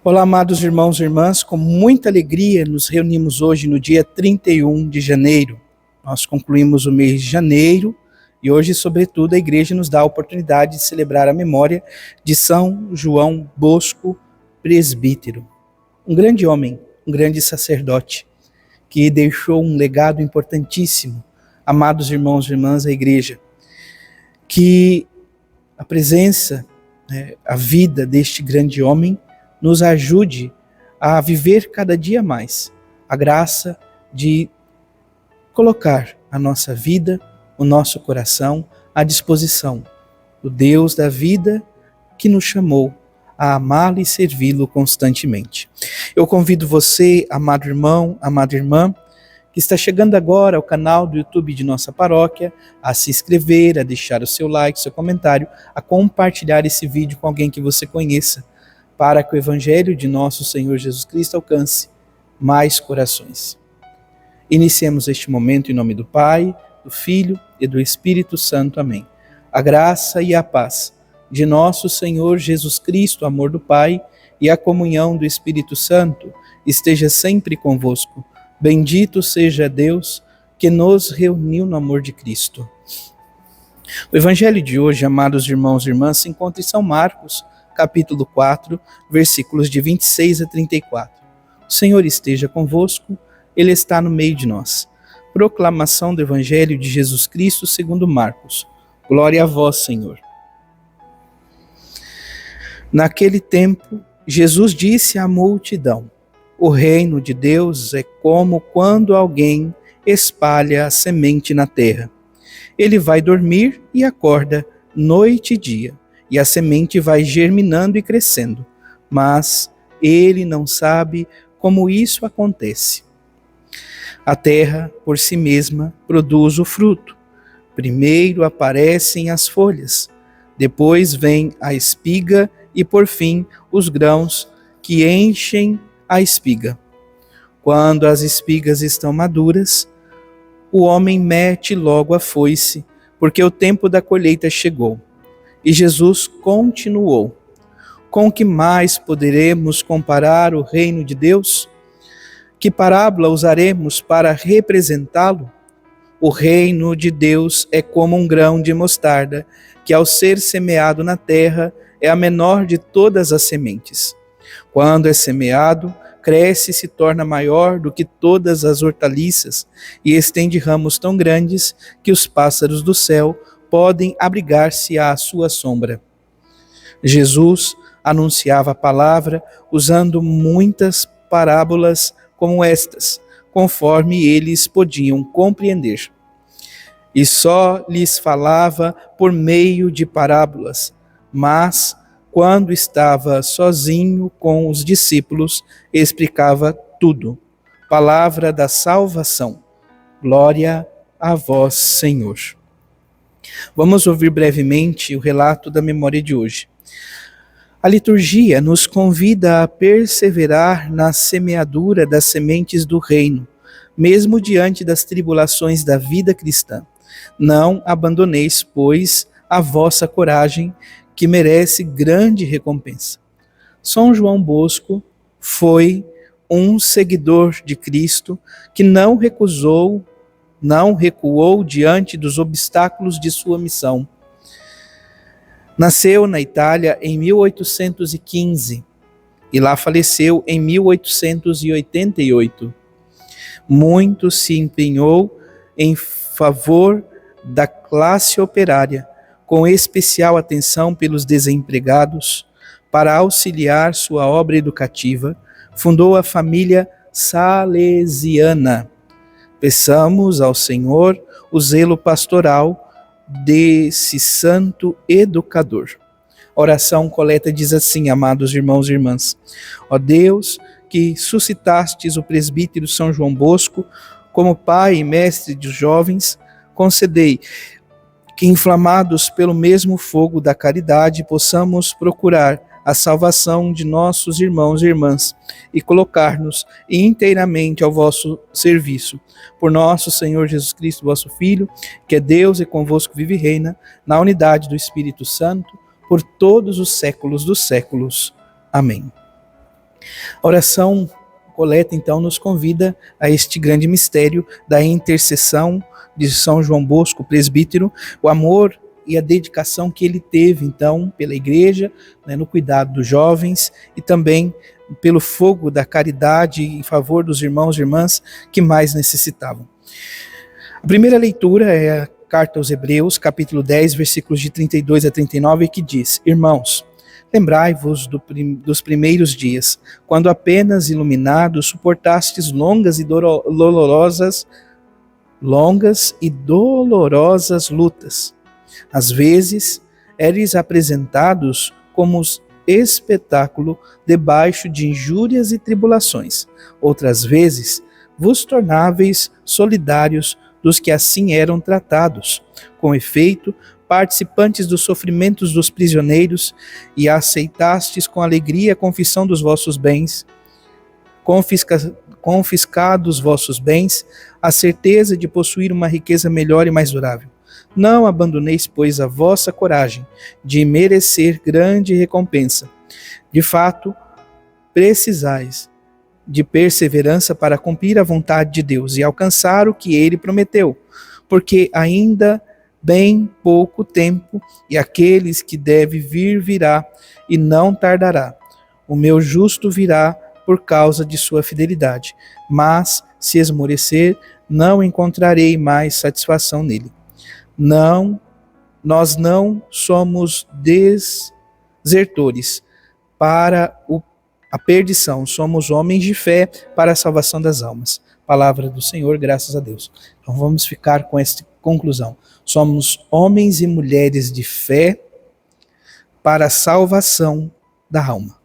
Olá, amados irmãos e irmãs, com muita alegria nos reunimos hoje no dia 31 de janeiro. Nós concluímos o mês de janeiro e hoje, sobretudo, a igreja nos dá a oportunidade de celebrar a memória de São João Bosco, presbítero. Um grande homem, um grande sacerdote, que deixou um legado importantíssimo. Amados irmãos e irmãs da igreja, que a presença, a vida deste grande homem nos ajude a viver cada dia mais a graça de colocar a nossa vida, o nosso coração à disposição do Deus da vida que nos chamou a amá-lo e servi-lo constantemente. Eu convido você, amado irmão, amada irmã, que está chegando agora ao canal do YouTube de nossa paróquia, a se inscrever, a deixar o seu like, seu comentário, a compartilhar esse vídeo com alguém que você conheça, para que o Evangelho de nosso Senhor Jesus Cristo alcance mais corações. Iniciemos este momento em nome do Pai, do Filho e do Espírito Santo. Amém. A graça e a paz de nosso Senhor Jesus Cristo, o amor do Pai e a comunhão do Espírito Santo esteja sempre convosco. Bendito seja Deus que nos reuniu no amor de Cristo. O Evangelho de hoje, amados irmãos e irmãs, se encontra em São Marcos, capítulo 4, versículos de 26 a 34. O Senhor esteja convosco, Ele está no meio de nós. Proclamação do Evangelho de Jesus Cristo segundo Marcos. Glória a vós, Senhor. Naquele tempo, Jesus disse à multidão: o reino de Deus é como quando alguém espalha a semente na terra. Ele vai dormir e acorda noite e dia, e a semente vai germinando e crescendo, mas ele não sabe como isso acontece. A terra, por si mesma, produz o fruto. Primeiro aparecem as folhas, depois vem a espiga e, por fim, os grãos que enchem a espiga. Quando as espigas estão maduras, o homem mete logo a foice, porque o tempo da colheita chegou. E Jesus continuou: com que mais poderemos comparar o reino de Deus? Que parábola usaremos para representá-lo? O reino de Deus é como um grão de mostarda, que ao ser semeado na terra é a menor de todas as sementes. Quando é semeado, cresce e se torna maior do que todas as hortaliças e estende ramos tão grandes que os pássaros do céu podem abrigar-se à sua sombra. Jesus anunciava a palavra usando muitas parábolas como estas, conforme eles podiam compreender. E só lhes falava por meio de parábolas, mas quando estava sozinho com os discípulos, explicava tudo. Palavra da salvação. Glória a vós, Senhor. Vamos ouvir brevemente o relato da memória de hoje. A liturgia nos convida a perseverar na semeadura das sementes do reino, mesmo diante das tribulações da vida cristã. Não abandoneis, pois, a vossa coragem, que merece grande recompensa. São João Bosco foi um seguidor de Cristo que não recuou diante dos obstáculos de sua missão. Nasceu na Itália em 1815 e lá faleceu em 1888. Muito se empenhou em favor da classe operária, com especial atenção pelos desempregados. Para auxiliar sua obra educativa, fundou a família salesiana. Peçamos ao Senhor o zelo pastoral desse santo educador. A oração coleta diz assim, amados irmãos e irmãs: ó Deus, que suscitastes o presbítero São João Bosco como pai e mestre dos jovens, concedei que, inflamados pelo mesmo fogo da caridade, possamos procurar a salvação de nossos irmãos e irmãs e colocar-nos inteiramente ao vosso serviço. Por nosso Senhor Jesus Cristo, vosso Filho, que é Deus e convosco vive e reina, na unidade do Espírito Santo, por todos os séculos dos séculos. Amém. A oração coleta, então, nos convida a este grande mistério da intercessão de São João Bosco, presbítero, o amor e a dedicação que ele teve, então, pela igreja, né, no cuidado dos jovens e também pelo fogo da caridade em favor dos irmãos e irmãs que mais necessitavam. A primeira leitura é a carta aos Hebreus, capítulo 10, versículos de 32 a 39, que diz: Irmãos, lembrai-vos dos primeiros dias, quando apenas iluminados suportastes longas e dolorosas lutas. Às vezes, eres apresentados como espetáculo debaixo de injúrias e tribulações. Outras vezes, vos tornáveis solidários dos que assim eram tratados. Com efeito, participantes dos sofrimentos dos prisioneiros, e aceitastes com alegria a confissão dos vossos bens, confiscados vossos bens, a certeza de possuir uma riqueza melhor e mais durável. Não abandoneis, pois, a vossa coragem de merecer grande recompensa. De fato, precisais de perseverança para cumprir a vontade de Deus e alcançar o que ele prometeu, porque ainda bem pouco tempo, e aqueles que deve vir virá, e não tardará. O meu justo virá por causa de sua fidelidade, mas se esmorecer, não encontrarei mais satisfação nele. Nós não somos desertores para a perdição, somos homens de fé para a salvação das almas. Palavra do Senhor, graças a Deus. Então vamos ficar com esta conclusão. Somos homens e mulheres de fé para a salvação da alma.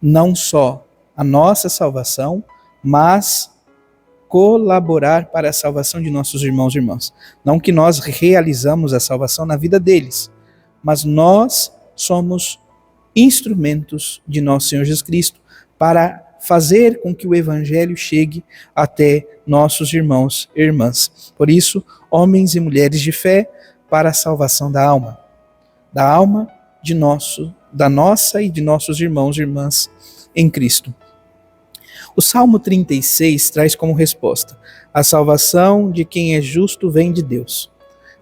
Não só a nossa salvação, mas colaborar para a salvação de nossos irmãos e irmãs. Não que nós realizamos a salvação na vida deles, mas nós somos instrumentos de nosso Senhor Jesus Cristo para fazer com que o Evangelho chegue até nossos irmãos e irmãs. Por isso, homens e mulheres de fé para a salvação da alma da nossa e de nossos irmãos e irmãs em Cristo. O Salmo 36 traz como resposta: a salvação de quem é justo vem de Deus.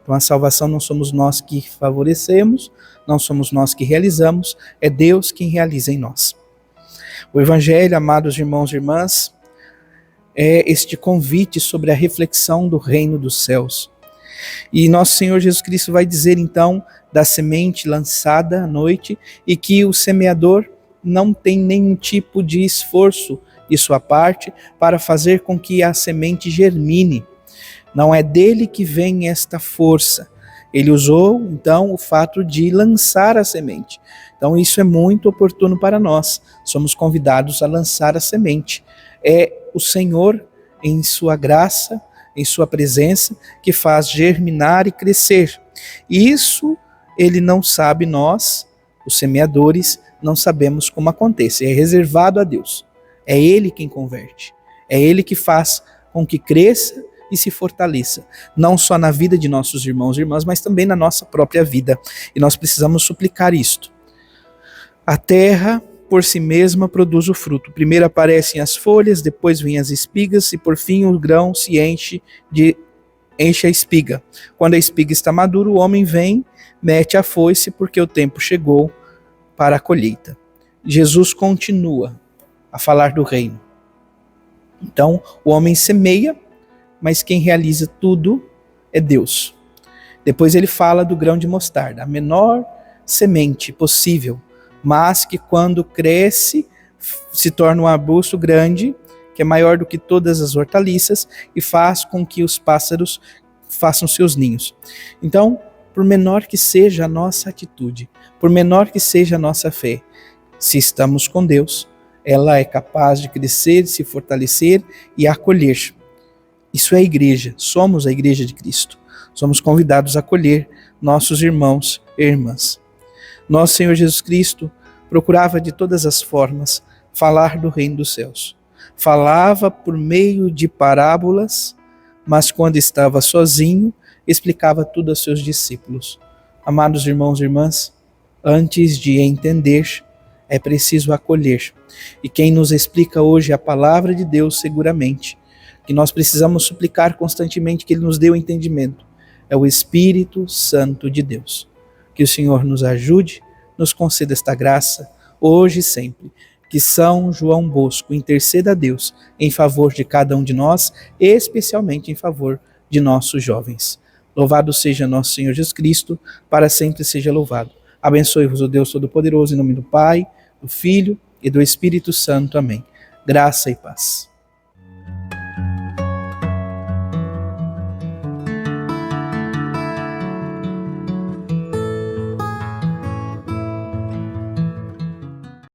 Então a salvação não somos nós que favorecemos, não somos nós que realizamos, é Deus quem realiza em nós. O Evangelho, amados irmãos e irmãs, é este convite sobre a reflexão do reino dos céus. E nosso Senhor Jesus Cristo vai dizer então da semente lançada à noite e que o semeador não tem nenhum tipo de esforço de sua parte para fazer com que a semente germine. Não é dele que vem esta força. Ele usou, então, o fato de lançar a semente. Então, isso é muito oportuno para nós. Somos convidados a lançar a semente. É o Senhor, em sua graça, em sua presença, que faz germinar e crescer. E isso ele não sabe, nós, os semeadores, não sabemos como acontece. É reservado a Deus. É Ele quem converte. É Ele que faz com que cresça e se fortaleça. Não só na vida de nossos irmãos e irmãs, mas também na nossa própria vida. E nós precisamos suplicar isto. A terra, por si mesma, produz o fruto. Primeiro aparecem as folhas, depois vêm as espigas e, por fim, o grão se enche a espiga. Quando a espiga está madura, o homem vem, mete a foice, porque o tempo chegou para a colheita. Jesus continua a falar do reino. Então, o homem semeia, mas quem realiza tudo é Deus. Depois ele fala do grão de mostarda, a menor semente possível, mas que quando cresce, se torna um arbusto grande, que é maior do que todas as hortaliças, e faz com que os pássaros façam seus ninhos. Então, por menor que seja a nossa atitude, por menor que seja a nossa fé, se estamos com Deus, ela é capaz de crescer, se fortalecer e acolher. Isso é a igreja, somos a igreja de Cristo. Somos convidados a acolher nossos irmãos e irmãs. Nosso Senhor Jesus Cristo procurava de todas as formas falar do reino dos céus. Falava por meio de parábolas, mas quando estava sozinho, explicava tudo aos seus discípulos. Amados irmãos e irmãs, antes de entender é preciso acolher. E quem nos explica hoje a palavra de Deus, seguramente, que nós precisamos suplicar constantemente que Ele nos dê o entendimento, é o Espírito Santo de Deus. Que o Senhor nos ajude, nos conceda esta graça, hoje e sempre. Que São João Bosco interceda a Deus em favor de cada um de nós, especialmente em favor de nossos jovens. Louvado seja nosso Senhor Jesus Cristo, para sempre seja louvado. Abençoe-vos o Deus Todo-Poderoso, em nome do Pai, do Filho e do Espírito Santo. Amém. Graça e paz.